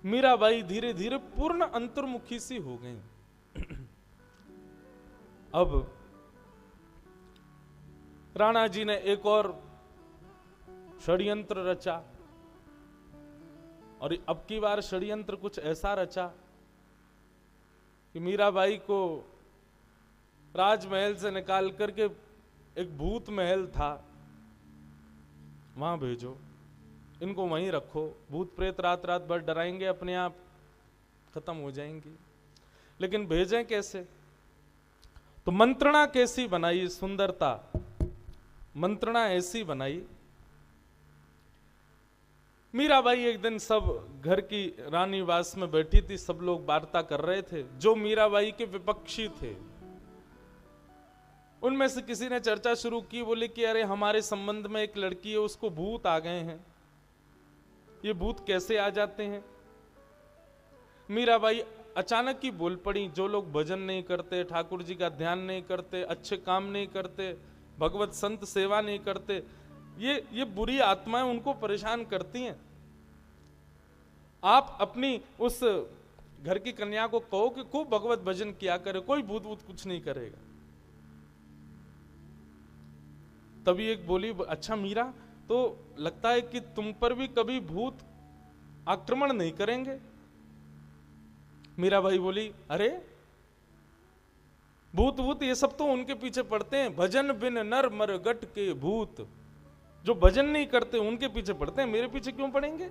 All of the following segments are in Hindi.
मीराबाई धीरे धीरे पूर्ण अंतर्मुखी सी हो गई। अब राणा जी ने एक और षड्यंत्र रचा, और अब की बार षड्यंत्र कुछ ऐसा रचा कि मीराबाई को राजमहल से निकाल करके एक भूत महल था वहां भेजो, इनको वहीं रखो, भूत प्रेत रात रात भर डराएंगे, अपने आप खत्म हो जाएंगी। लेकिन भेजें कैसे? तो मंत्रणा कैसी बनाई? सुंदरता मंत्रणा ऐसी बनाई। मीराबाई एक दिन सब घर की रानी वास में बैठी थी, सब लोग वार्ता कर रहे थे। जो मीराबाई के विपक्षी थे उनमें से किसी ने चर्चा शुरू की, बोले कि अरे हमारे संबंध में एक लड़की है, उसको भूत आ गए हैं, ये भूत कैसे आ जाते हैं? मीराबाई अचानक ही बोल पड़ी, जो लोग भजन नहीं करते, ठाकुर जी का ध्यान नहीं करते, अच्छे काम नहीं करते, भगवत संत सेवा नहीं करते, ये बुरी आत्माएं उनको परेशान करती हैं। आप अपनी उस घर की कन्या को कहो कि खूब भगवत भजन किया करे, कोई भूत भूत कुछ नहीं करेगा। तभी एक बोली, अच्छा मीरा, तो लगता है कि तुम पर भी कभी भूत आक्रमण नहीं करेंगे? मीराबाई बोली, अरे भूत भूत ये सब तो उनके पीछे पड़ते हैं, भजन बिन नर मर गट के भूत। जो भजन नहीं करते उनके पीछे पड़ते हैं, मेरे पीछे क्यों पड़ेंगे?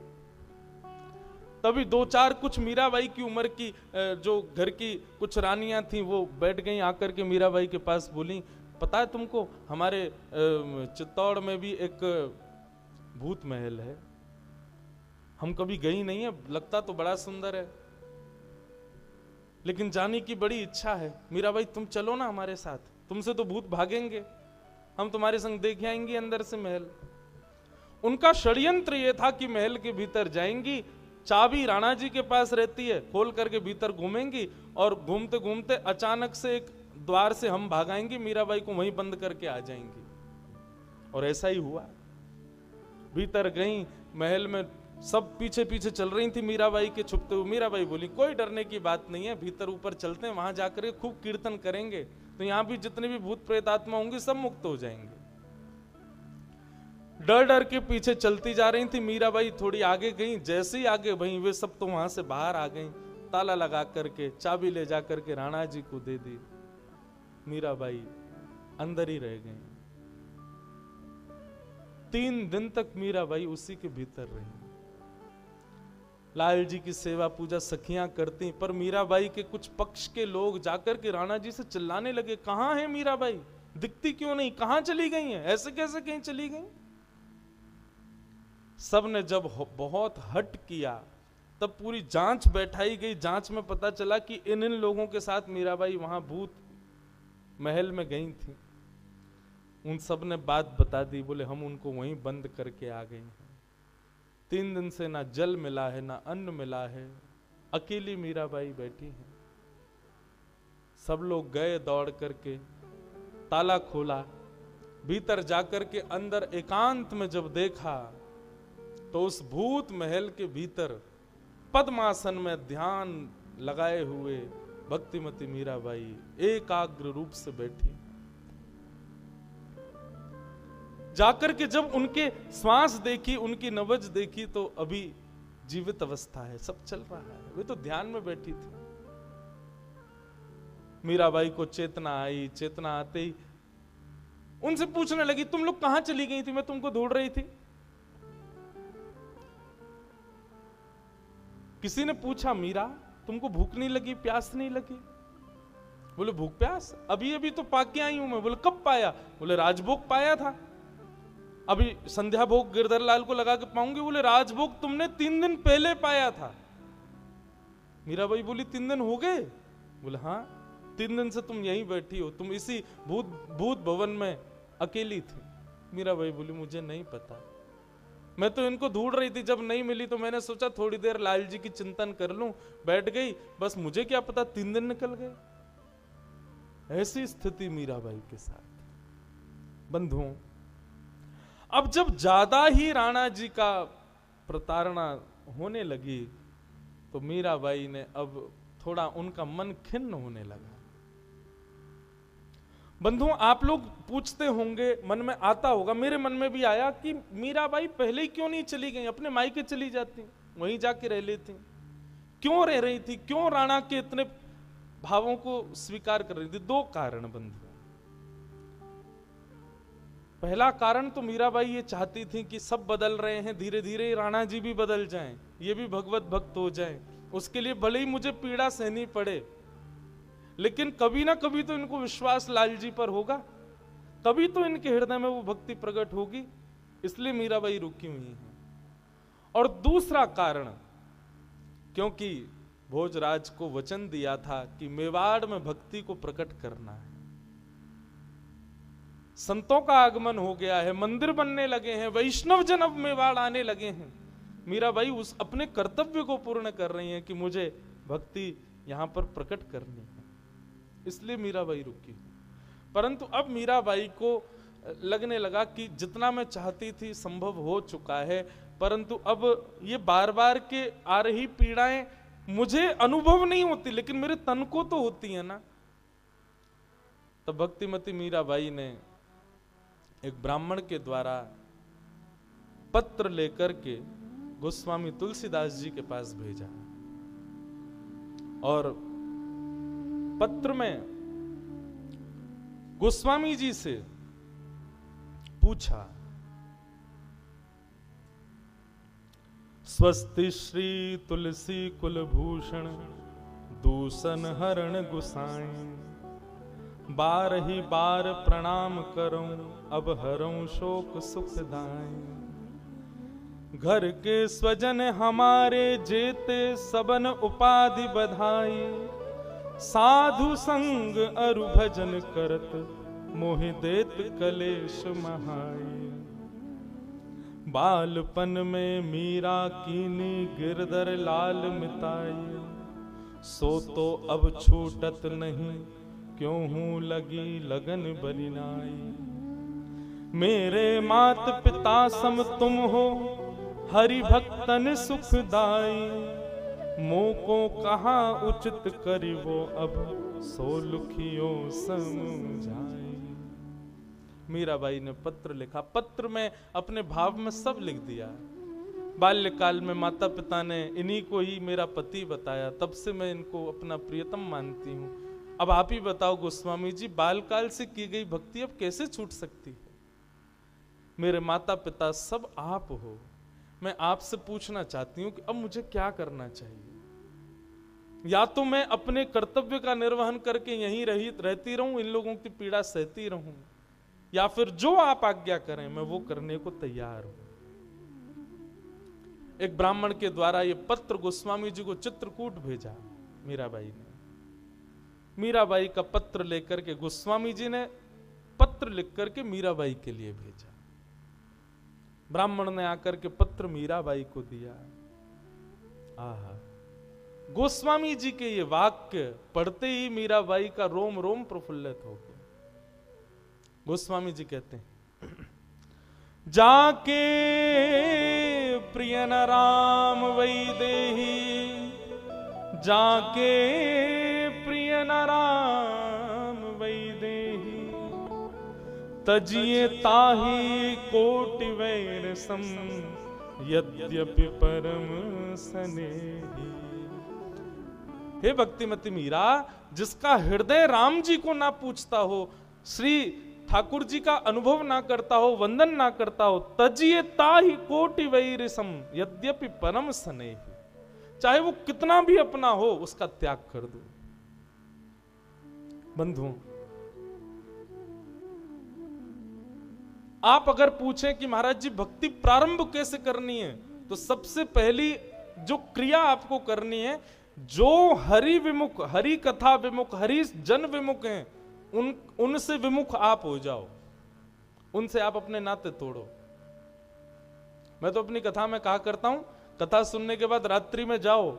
तभी दो चार कुछ मीराबाई की उम्र की जो घर की कुछ रानियां थी वो बैठ गई आकर के मीराबाई के पास, बोली, पता है तुमको हमारे चित्तौड़ में भी एक भूत महल है, हम कभी गई नहीं है, लगता तो बड़ा सुंदर है, लेकिन जाने की बड़ी इच्छा है। मीराबाई तुम चलो ना हमारे साथ, तुमसे तो भूत भागेंगे, हम तुम्हारे संग देख आएंगे अंदर से महल। उनका षड्यंत्र यह था कि महल के भीतर जाएंगी, चाबी राणा जी के पास रहती है, खोल करके भीतर घूमेंगी और घूमते घूमते अचानक से एक द्वार से हम भागाएंगे, मीराबाई को वहीं बंद करके आ जाएंगी। और ऐसा ही हुआ। भीतर गई, महल में सब पीछे पीछे चल रही थी मीराबाई के छुपते हुए। मीराबाई बोली, कोई डरने की बात नहीं है, भीतर ऊपर चलते हैं, वहां जाकर खूब कीर्तन करेंगे, तो यहां भी जितने भी भूत प्रेत आत्मा होंगी सब मुक्त हो जाएंगे। डर डर के पीछे चलती जा रही थी मीराबाई, थोड़ी आगे गई, जैसे ही आगे बढ़ी वे सब तो वहां से बाहर आ गई, ताला लगा करके चाबी ले जा करके राणा जी को दे दी। मीराबाई अंदर ही रह गई। 3 दिन तक मीराबाई उसी के भीतर रही। लाल जी की सेवा पूजा सखियां करती, पर मीराबाई के कुछ पक्ष के लोग जाकर के राणा जी से चिल्लाने लगे, कहां है मीराबाई, दिखती क्यों नहीं, कहां चली गई है, ऐसे कैसे कहीं चली गई? सब ने जब बहुत हट किया तब पूरी जांच बैठाई गई। जांच में पता चला कि इन लोगों के साथ मीराबाई वहां भूत महल में गई थी। उन सब ने बात बता दी, बोले हम उनको वहीं बंद करके आ गए हैं। 3 दिन से ना जल मिला है, ना अन्न मिला है, अकेली मीराबाई बैठी है। सब लोग गए दौड़ करके, ताला खोला, भीतर जाकर के अंदर एकांत में जब देखा तो उस भूत महल के भीतर पद्मासन में ध्यान लगाए हुए भक्तिमती मीराबाई एकाग्र रूप से बैठी। जाकर के जब उनके श्वास देखी, उनकी नब्ज देखी, तो अभी जीवित अवस्था है, सब चल रहा है, वे तो ध्यान में बैठी थी। मीराबाई को चेतना आई। चेतना आते ही उनसे पूछने लगी, तुम लोग कहां चली गई थी, मैं तुमको ढूंढ रही थी। किसी ने पूछा, मीरा तुमको भूख नहीं लगी, प्यास नहीं लगी? बोले भूख प्यास अभी अभी तो पाके आई हूं मैं। बोले कब पाया? बोले राजभोग पाया था, अभी संध्या भोग गिरधर लाल को लगा के पाऊंगी। बोले राजभोग तुमने 3 दिन पहले पाया था। मीराबाई बोली 3 दिन हो गए? बोले हाँ, 3 दिन से तुम यहीं बैठी हो, तुम इसी भूत भवन में अकेली थी। मीराबाई बोली मुझे नहीं पता, मैं तो इनको ढूंढ रही थी, जब नहीं मिली तो मैंने सोचा थोड़ी देर लाल जी की चिंतन कर लूं, बैठ गई, बस मुझे क्या पता 3 दिन निकल गए। ऐसी स्थिति मीराबाई के साथ। बंधुओं, अब जब ज्यादा ही राणा जी का प्रताड़ना होने लगी तो मीराबाई ने अब थोड़ा उनका मन खिन्न होने लगा। बंधुओं, आप लोग पूछते होंगे, मन में आता होगा, मेरे मन में भी आया कि मीराबाई पहले ही क्यों नहीं चली गई, अपने मायके चली जाती, वहीं जाके रह लेती, क्यों रह रही थी, क्यों राणा के इतने भावों को स्वीकार कर रही थी? दो कारण बंधु। पहला कारण तो मीराबाई ये चाहती थी कि सब बदल रहे हैं, धीरे धीरे राणा जी भी बदल जाएं, ये भी भगवत भक्त हो जाएं, उसके लिए भले ही मुझे पीड़ा सहनी पड़े, लेकिन कभी ना कभी तो इनको विश्वास लाल जी पर होगा, तभी तो इनके हृदय में वो भक्ति प्रकट होगी, इसलिए मीराबाई रुकी हुई है। और दूसरा कारण, क्योंकि भोजराज को वचन दिया था कि मेवाड़ में भक्ति को प्रकट करना है, संतों का आगमन हो गया है, मंदिर बनने लगे हैं, वैष्णव जन अब मेवाड़ आने लगे हैं, मीराबाई उस अपने कर्तव्य को पूर्ण कर रही हैं कि मुझे भक्ति यहां पर प्रकट करनी है, इसलिए मीराबाई रुकी। परंतु अब मीराबाई को लगने लगा कि जितना मैं चाहती थी संभव हो चुका है, परंतु अब ये बार बार के आ रही पीड़ाएं मुझे अनुभव नहीं होती, लेकिन मेरे तन को तो होती है ना। तब भक्तिमती मीराबाई ने एक ब्राह्मण के द्वारा पत्र लेकर के गोस्वामी तुलसीदास जी के पास भेजा, और पत्र में गोस्वामी जी से पूछा, स्वस्ति श्री तुलसी कुलभूषण दूषण हरण गुसाई, बार ही बार प्रणाम करूं अब हरऊं शोक सुखदाई, घर के स्वजन हमारे जेते सबन उपाधि बधाई, साधु संग अरु भजन करत मोहि देत कलेश महाई, बालपन में मीरा कीनी गिरधर लाल मिताई, सो तो अब छूटत नहीं क्यों हूं लगी लगन बनिनाई, मेरे मात पिता सम तुम हो हरि भक्तन सुखदाई, मोको कहाँ उचित करिवो अब सो लुखियों समझाई। मीराबाई ने पत्र लिखा, पत्र में अपने भाव में सब लिख दिया। बाल्यकाल में माता पिता ने इन्हीं को ही मेरा पति बताया, तब से मैं इनको अपना प्रियतम मानती हूँ। अब आप ही बताओ गोस्वामी जी, बालकाल से की गई भक्ति अब कैसे छूट सकती है? मेरे माता पिता सब आप हो, मैं आपसे पूछना चाहती हूँ कि अब मुझे क्या करना चाहिए? या तो मैं अपने कर्तव्य का निर्वहन करके यहीं रहती रहूं, इन लोगों की पीड़ा सहती रहूं, या फिर जो आप आज्ञा करें मैं वो करने को तैयार हूं। एक ब्राह्मण के द्वारा ये पत्र गोस्वामी जी को चित्रकूट भेजा मीराबाई ने। मीराबाई का पत्र लेकर के गोस्वामी जी ने पत्र लिख करके मीराबाई के लिए भेजा। ब्राह्मण ने आकर के पत्र मीराबाई को दिया। आहा, गोस्वामी जी के ये वाक्य पढ़ते ही मीराबाई का रोम रोम प्रफुल्लित हो गया। गोस्वामी जी कहते हैं, जाके प्रिय न राम वैदेही, जाके प्रिय न राम वैदेही, तजिए ताही कोटि वैर सम, यद्यपि परम स्नेही। हे भक्तिमती मीरा, जिसका हृदय राम जी को ना पूछता हो, श्री ठाकुर जी का अनुभव ना करता हो, वंदन ना करता हो, तजिए ताही कोटि वैर सम, यद्यपि परम स्नेही, चाहे वो कितना भी अपना हो उसका त्याग कर दो। बंधुओं, आप अगर पूछें कि महाराज जी भक्ति प्रारंभ कैसे करनी है, तो सबसे पहली जो क्रिया आपको करनी है, जो हरि विमुख, हरि कथा विमुख, हरि जन विमुख हैं, उनसे विमुख आप हो जाओ, उनसे आप अपने नाते तोड़ो। मैं तो अपनी कथा में कहा करता हूं, कथा सुनने के बाद रात्रि में जाओ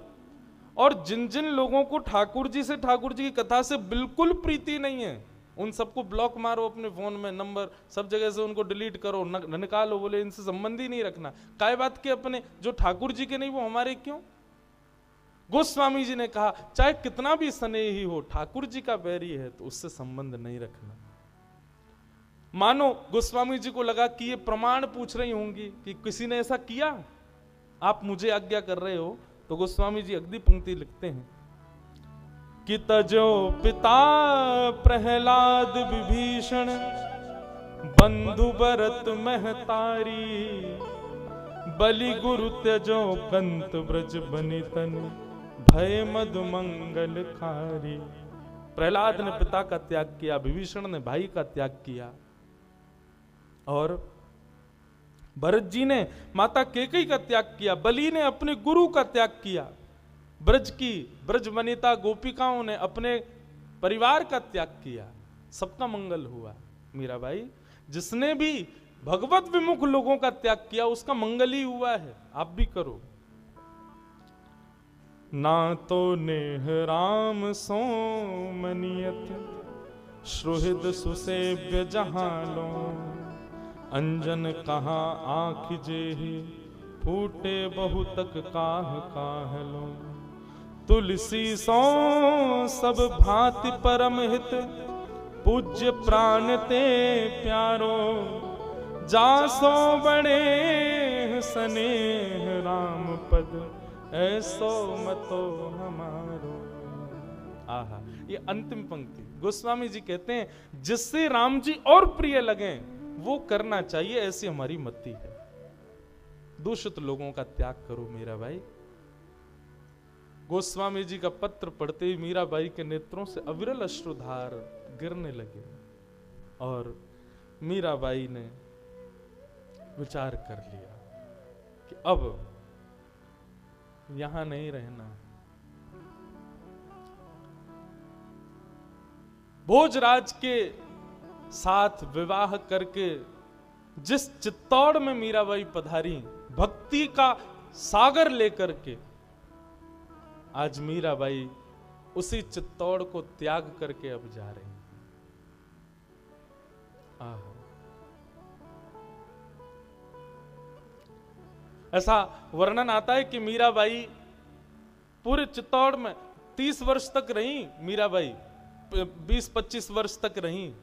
और जिन जिन लोगों को ठाकुर जी से, ठाकुर जी की कथा से बिल्कुल प्रीति नहीं है, उन सबको ब्लॉक मारो अपने फोन में, नंबर सब जगह से उनको डिलीट करो, निकालो, बोले इनसे संबंध ही नहीं रखना। काय बात के अपने जो ठाकुर जी के नहीं वो हमारे क्यों? गोस्वामी जी ने कहा चाहे कितना भी स्नेही हो, ठाकुर जी का बैरी है तो उससे संबंध नहीं रखना। मानो गोस्वामी जी को लगा कि ये प्रमाण पूछ रही होंगी कि किसी ने ऐसा किया, आप मुझे आज्ञा कर रहे हो, तो गोस्वामी जी अगली पंक्ति लिखते हैं कि तजो पिता प्रहलाद विभीषण, बंधु भरत महतारी, बलि गुरु त्यजो कंत ब्रज बनि तन, भय मद मंगल खारी। प्रहलाद ने पिता का त्याग किया, विभीषण ने भाई का त्याग किया, और भरत जी ने माता कैकेयी का त्याग किया, बलि ने अपने गुरु का त्याग किया, ब्रज वनिता गोपिकाओं ने अपने परिवार का त्याग किया, सबका मंगल हुआ। मीराबाई, जिसने भी भगवत विमुख लोगों का त्याग किया उसका मंगल ही हुआ है, आप भी करो। ना तो नेह राम सो मनियत, सुहृद सुसेव्य जहां लो, अंजन कहाँ आँख जेहि, फूटे बहु तक काह काह लो। तुलसी सो सब भांति परम हित, पूज्य प्राण ते प्यारो, जासो बड़े स्नेह राम पद, ऐसो मतो हमारो। आहा, ये अंतिम पंक्ति गोस्वामी जी कहते हैं जिससे राम जी और प्रिय लगे वो करना चाहिए, ऐसी हमारी मति है। दूषित लोगों का त्याग करो मीराबाई। गोस्वामी जी का पत्र पढ़ते ही मीराबाई के नेत्रों से अविरल अश्रुधार गिरने लगे, और मीराबाई ने विचार कर लिया कि अब यहां नहीं रहना। भोजराज के साथ विवाह करके जिस चित्तौड़ में मीराबाई पधारी, भक्ति का सागर लेकर के, आज मीराबाई उसी चित्तौड़ को त्याग करके अब जा रही हैं। ऐसा वर्णन आता है कि मीराबाई पूरे चित्तौड़ में 30 वर्ष तक रही, मीराबाई 20-25 वर्ष तक रही,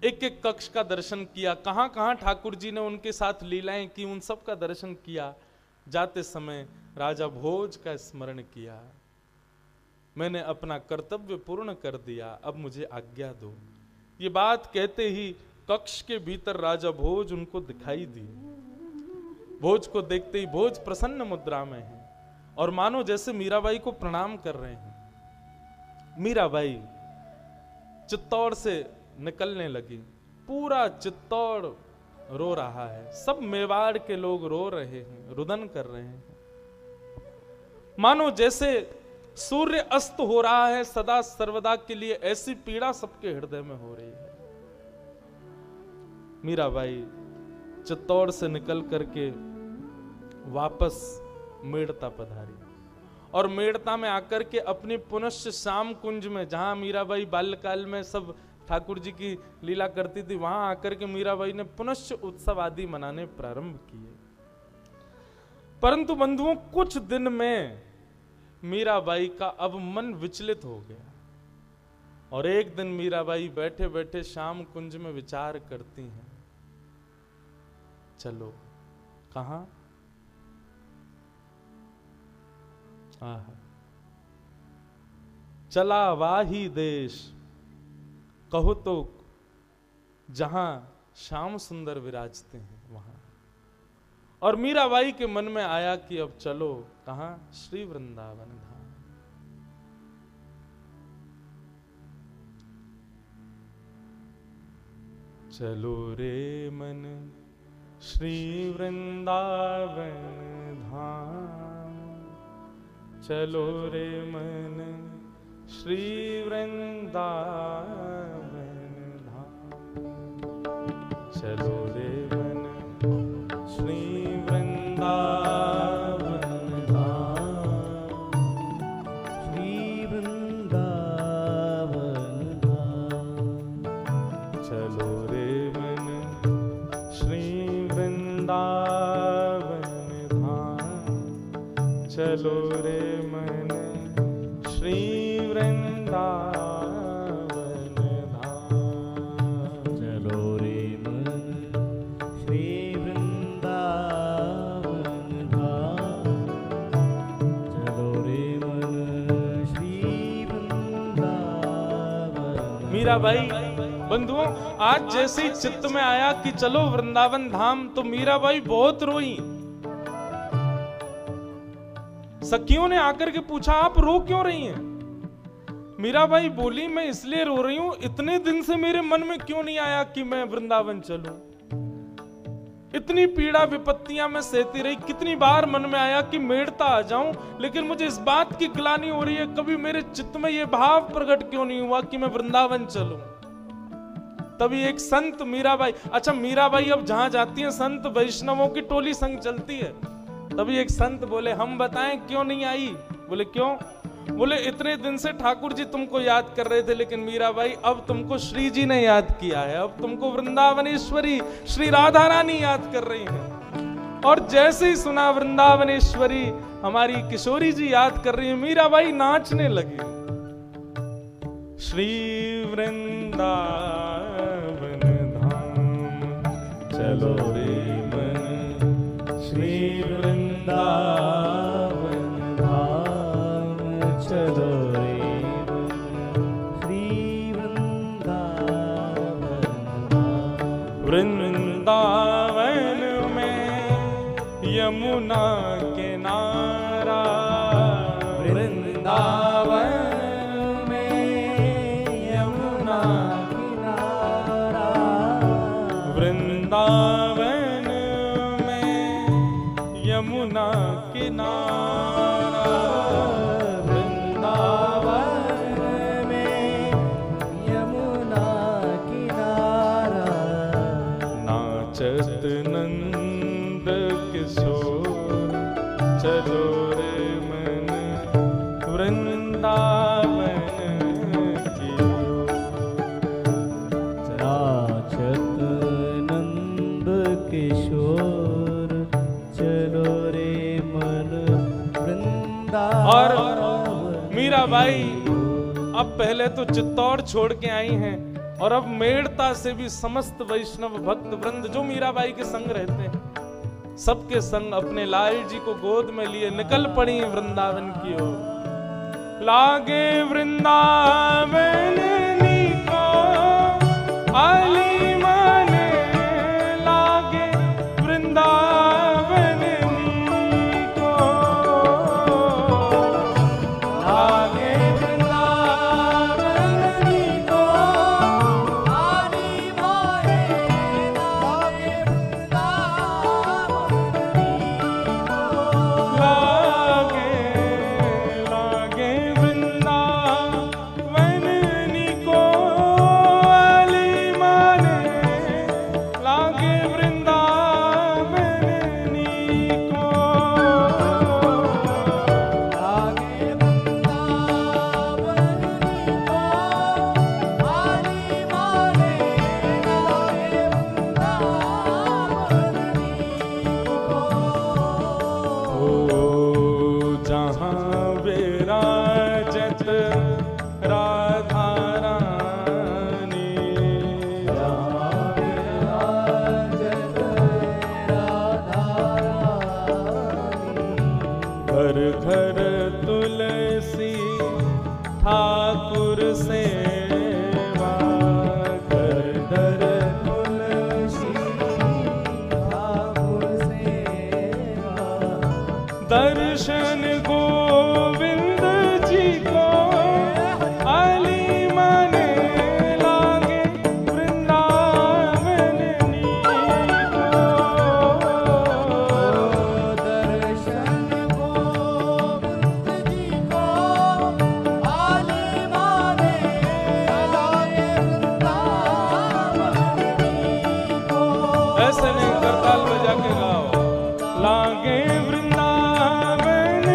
एक एक कक्ष का दर्शन किया, कहां कहां ठाकुर जी ने उनके साथ लीलाएं की, उन सब का दर्शन किया। जाते समय राजा भोज का स्मरण किया, मैंने अपना कर्तव्य पूर्ण कर दिया, अब मुझे आज्ञा दो। ये बात कहते ही कक्ष के भीतर राजा भोज उनको दिखाई दिए। भोज को देखते ही भोज प्रसन्न मुद्रा में है और मानो जैसे मीराबाई को प्रणाम कर रहे हैं। मीराबाई चित्तौड़ से निकलने लगी, पूरा चित्तौड़ रो रहा है, सब मेवाड़ के लोग रो रहे हैं, रुदन कर रहे हैं, मानो जैसे सूर्य अस्त हो रहा है सदा सर्वदा के लिए, ऐसी पीड़ा सबके हृदय में हो रही है। मीराबाई चित्तौड़ से निकल करके वापस मेड़ता पधारी, और मेड़ता में आकर के अपनी पुनश्च श्याम कुंज में, जहां मीराबाई बाल्यकाल में सब ठाकुर जी की लीला करती थी, वहां आकर के मीराबाई ने पुनश्च उत्सव आदि मनाने प्रारंभ किए। परंतु बंधुओं, कुछ दिन में मीराबाई का अब मन विचलित हो गया, और एक दिन मीराबाई बैठे बैठे श्याम कुंज में विचार करती हैं, चलो कहां? चला वाही देश, कहो तो जहां श्याम सुंदर विराजते हैं वहां। और मीराबाई के मन में आया कि अब चलो कहां? श्री वृंदावन धाम। चलो रे मन श्री वृंदावन धाम, चलो रे मन श्री वृंदावन धाम, चलो रे मन श्री वृंदावन धाम, श्री वृंदावन धाम, चलो रे मन श्री वृंदावन धाम, चलो रे मन श्री वृंदावन धाम। चलो रे मन श्री वृंदावन धाम। चलो रे मन श्री वृंदावन। मीराबाई बंधुओं, आज जैसे ही चित्त में आया कि चलो वृंदावन धाम, तो मीराबाई बहुत रोई। सखियों ने आकर के पूछा, आप रो क्यों रही हैं? मीराबाई बोली, मैं इसलिए रो रही हूं, इतने दिन से मेरे मन में क्यों नहीं आया कि मैं वृंदावन चलूं। इतनी पीड़ा विपत्तियां मैं सहती रही, कितनी बार मन में आया कि मेड़ता आ जाऊं, लेकिन मुझे इस बात की ग्लानि हो रही है, कभी मेरे चित्त में यह भाव प्रकट क्यों नहीं हुआ कि मैं वृंदावन चलूं। तभी एक संत मीराबाई, अच्छा मीराबाई अब जहां जाती है संत वैष्णवों की टोली संग चलती है। तभी एक संत बोले, हम बताएं क्यों नहीं आई? बोले क्यों? बोले इतने दिन से ठाकुर जी तुमको याद कर रहे थे, लेकिन मीराबाई अब तुमको श्री जी ने याद किया है, अब तुमको वृंदावनेश्वरी श्री राधा रानी याद कर रही हैं। और जैसे ही सुना वृंदावनेश्वरी हमारी किशोरी जी याद कर रही है, मीराबाई नाचने लगी। श्री वृंदावन धाम चलो रे मन श्री वृंदावन धाम। चलो रे मन श्री वृंदावन धाम। वृंदावन में यमुना किनारा, वृंदावन में यमुना किनारा। वृंदावन में यमुना किनारा। वृंदावन में यमुना किनारा। नाचत नंद किशोर चलो रे मन वृंदावन की ओर। नाचत नंद किशोर चलो रे मन वृंदावन। और मीराबाई अब पहले तो चित्तौड़ छोड़ के आई हैं, और अब मेड़ता से भी समस्त वैष्णव भक्त वृंद जो मीराबाई के संग रहते हैं, सबके संग अपने लाल जी को गोद में लिए निकल पड़ी वृंदावन की ओर। लागे वृंदावन नीको आली माने, लागे वृंदावन नीको, लागे वृंदावन नीको आली माने, लागे वृंदावन नीको। लागे लागे वृंदावन नीको आली माने, लागे वृंदावन नीको, लागे वृंदावन नीको आली माने, लागे वृंदावन नीको। ओ जहां विराजत राधा रानी, जहाँ विराजत राधा रानी। घर घर तुलसी ठाकुर सेवा, घर घर तुलसी ठाकुर सेवा। दर्शन गोविंद जी को आली माने, लागे वृंदावन नीको। दर्शन गोविंद जी को आली माने, लागे वृंदावन नीको। ऐसे नहीं, करताल बजा के गाओ। लागे वृंदावन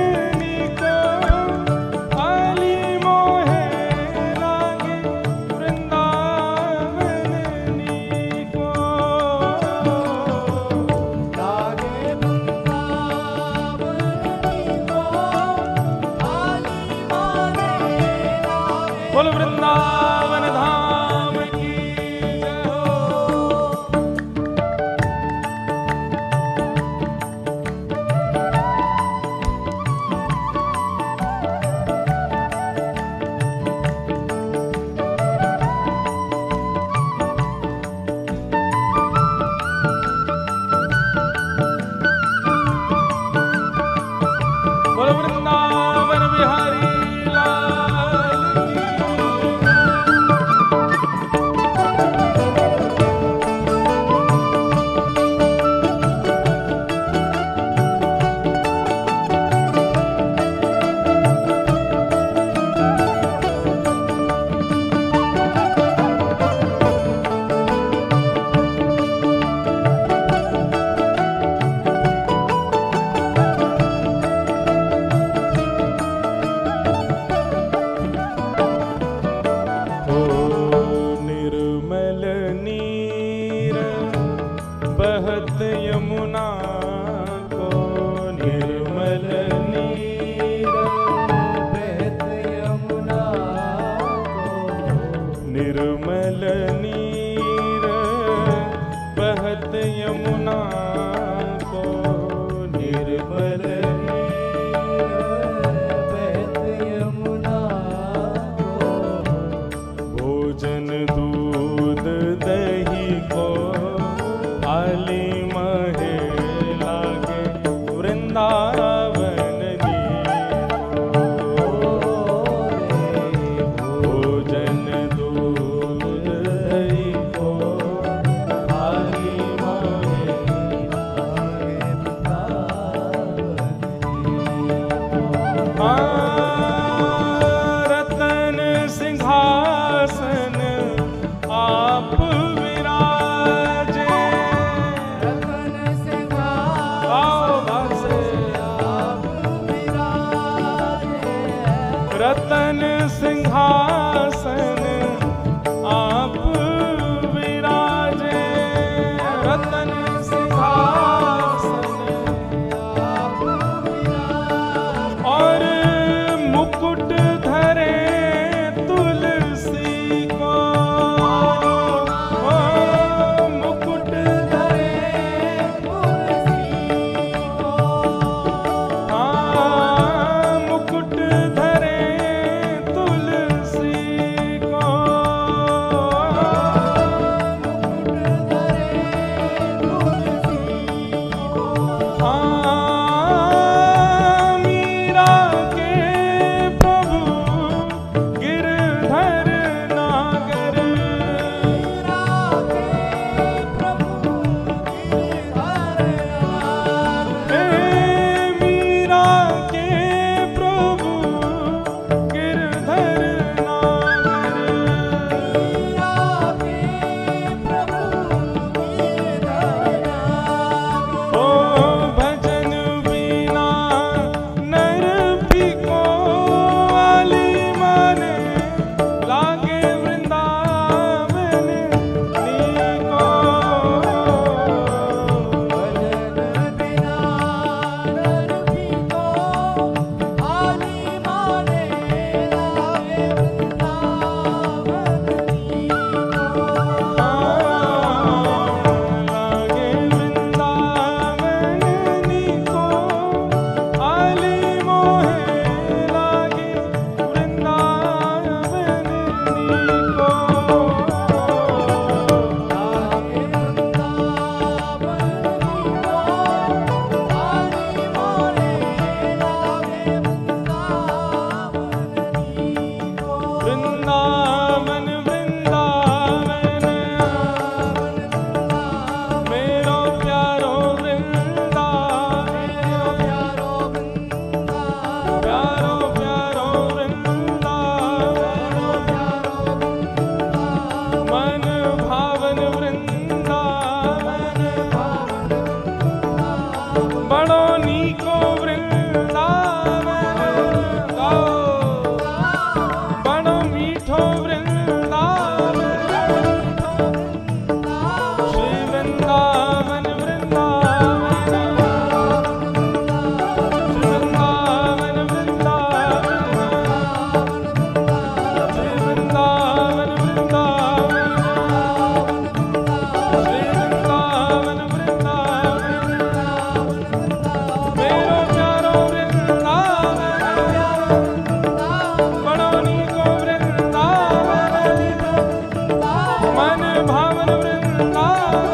निर्मल बहत यमुना को, भोजन दूध दही को आली महे लागे वृंदावन भोजन दूध दही को आली महे रतन सिंहासन आप विराजे, रतन रतन सिंहासन आप विराजे, रतन सिंहासन और मुकुट धरे तुलसी को, मुकुट धरे मुकुट धरे तुलसी को, मीरा के प्रभु गिरधर नागर, मीरा के प्रभु गिरधर नागर, ओ भजन बिना नर फिको वाली माने लागे वृंदावन नीको, लागे वृंदावन नीको, आली मोहे लागे वृंदावन नीको, वृंदावन वृंदावन मेरो प्यारो वृंदावन, प्यारो प्यारो वृंदावन, मन भावन वृंदावन, बड़ो नीको वृंदावन, गाओ बड़ो मीठो वृंदावन, श्री वृंदावन वृंदावन, श्री वृंदावन वृंदावन, श्री वृंदावन वृंदावन, श्री वृंदावन वृंदावन, मेरो प्यारो वृंदावन, बड़ो नीको वृंदावन, मन भावन वृंदावन,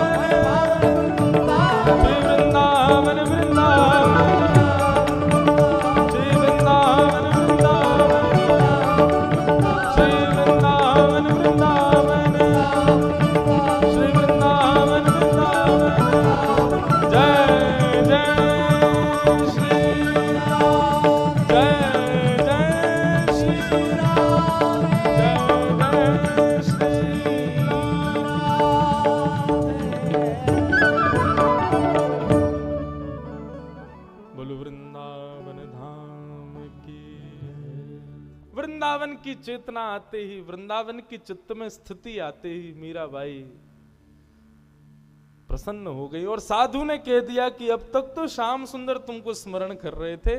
श्री वृंदावन वृंदावन, श्री वृंदावन वृंदावन, श्री वृंदावन वृंदावन, श्री वृंदावन वृंदावन, जय जय श्री राम, जय जय श्री राम, जय जय श्री बोलो वृंदावन धाम की। वृंदावन की चेतना आते ही, वृंदावन की चित्त में स्थिति आते ही मीराबाई प्रसन्न हो गई और साधु ने कह दिया कि अब तक तो श्याम सुंदर तुमको स्मरण कर रहे थे,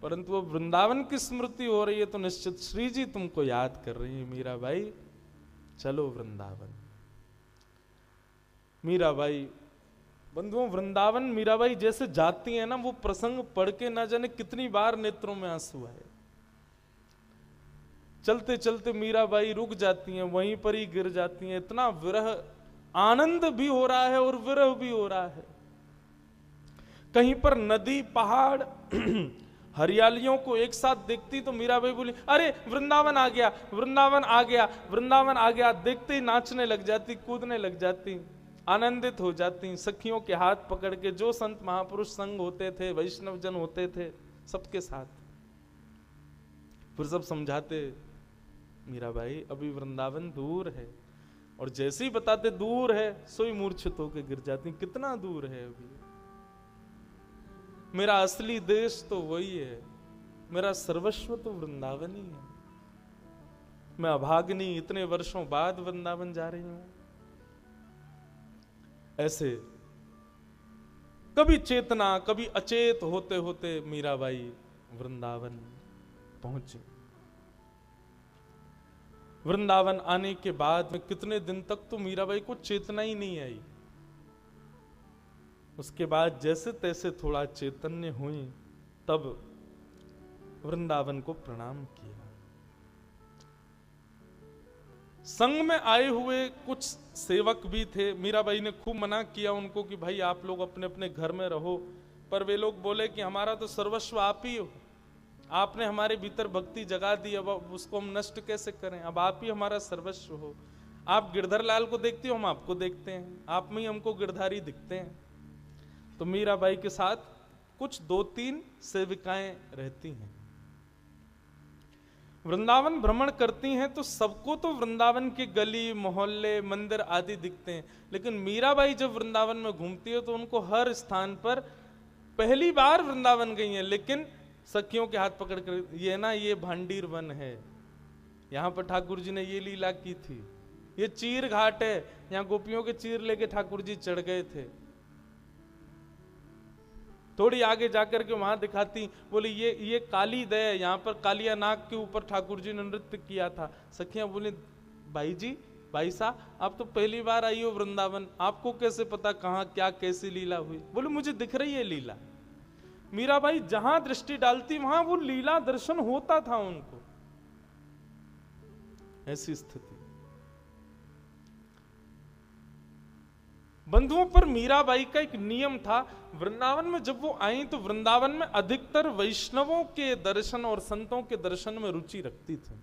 परंतु अब वृंदावन की स्मृति हो रही है तो निश्चित श्री जी तुमको याद कर रही है मीराबाई, चलो वृंदावन। मीराबाई बंधुओं, वृंदावन मीराबाई जैसे जाती है ना, वो प्रसंग पढ़ के ना जाने कितनी बार नेत्रों में आंसू आए। चलते चलते मीराबाई रुक जाती हैं, वहीं पर ही गिर जाती हैं। इतना विरह, आनंद भी हो रहा है और विरह भी हो रहा है। कहीं पर नदी, पहाड़, हरियालियों को एक साथ देखती तो मीराबाई बोली, अरे वृंदावन आ गया, वृंदावन आ गया, वृंदावन आ गया। देखते ही नाचने लग जाती, कूदने लग जाती, आनंदित हो जाती। सखियों के हाथ पकड़ के, जो संत महापुरुष संग होते थे, वैष्णव जन होते थे, सबके साथ फिर सब समझाते, मीराबाई अभी वृंदावन दूर है। और जैसे ही बताते दूर है, सोई मूर्छित होकर गिर जाती। कितना दूर है अभी, मेरा असली देश तो वही है, मेरा सर्वस्व तो वृंदावन ही है। मैं अभाग्नी, इतने वर्षों बाद वृंदावन जा रही हूं। ऐसे कभी चेतना, कभी अचेत होते होते मीराबाई वृंदावन पहुंची। वृंदावन आने के बाद में कितने दिन तक तो मीराबाई को चेतना ही नहीं आई। उसके बाद जैसे तैसे थोड़ा चैतन्य हुई, तब वृंदावन को प्रणाम किया। संग में आए हुए कुछ सेवक भी थे। मीराबाई ने खूब मना किया उनको कि भाई आप लोग अपने अपने घर में रहो, पर वे लोग बोले कि हमारा तो सर्वस्व आप ही हो, आपने हमारे भीतर भक्ति जगा दी, अब उसको हम नष्ट कैसे करें, अब आप ही हमारा सर्वस्व हो। आप गिरधर लाल को देखते हो, हम आपको देखते हैं, आप में ही हमको गिरधारी दिखते हैं। तो मीराबाई के साथ कुछ 2-3 सेविकाएं रहती हैं। वृंदावन भ्रमण करती हैं तो सबको तो वृंदावन के गली, मोहल्ले, मंदिर आदि दिखते हैं, लेकिन मीराबाई जब वृंदावन में घूमती है तो उनको हर स्थान पर, पहली बार वृंदावन गई हैं, लेकिन सखियों के हाथ पकड़ कर, ये ना ये भांडीर वन है, यहाँ पर ठाकुर जी ने ये लीला की थी, ये चीर घाट है, यहाँ गोपियों के चीर लेके ठाकुर जी चढ़ गए थे। थोड़ी आगे जाकर के वहां दिखाती, बोली ये काली दय, यहाँ पर कालिया नाग के ऊपर ठाकुर जी ने नृत्य किया था। सखियां बोली, भाई जी, भाई साहब, आप तो पहली बार आई हो वृंदावन, आपको कैसे पता कहाँ क्या कैसी लीला हुई? बोले मुझे दिख रही है लीला। मीराबाई जहां दृष्टि डालती वहां वो लीला दर्शन होता था उनको। ऐसी स्थिति। बंधुओं, पर मीराबाई का एक नियम था, वृंदावन में जब वो आई तो वृंदावन में अधिकतर वैष्णवों के दर्शन और संतों के दर्शन में रुचि रखती थी।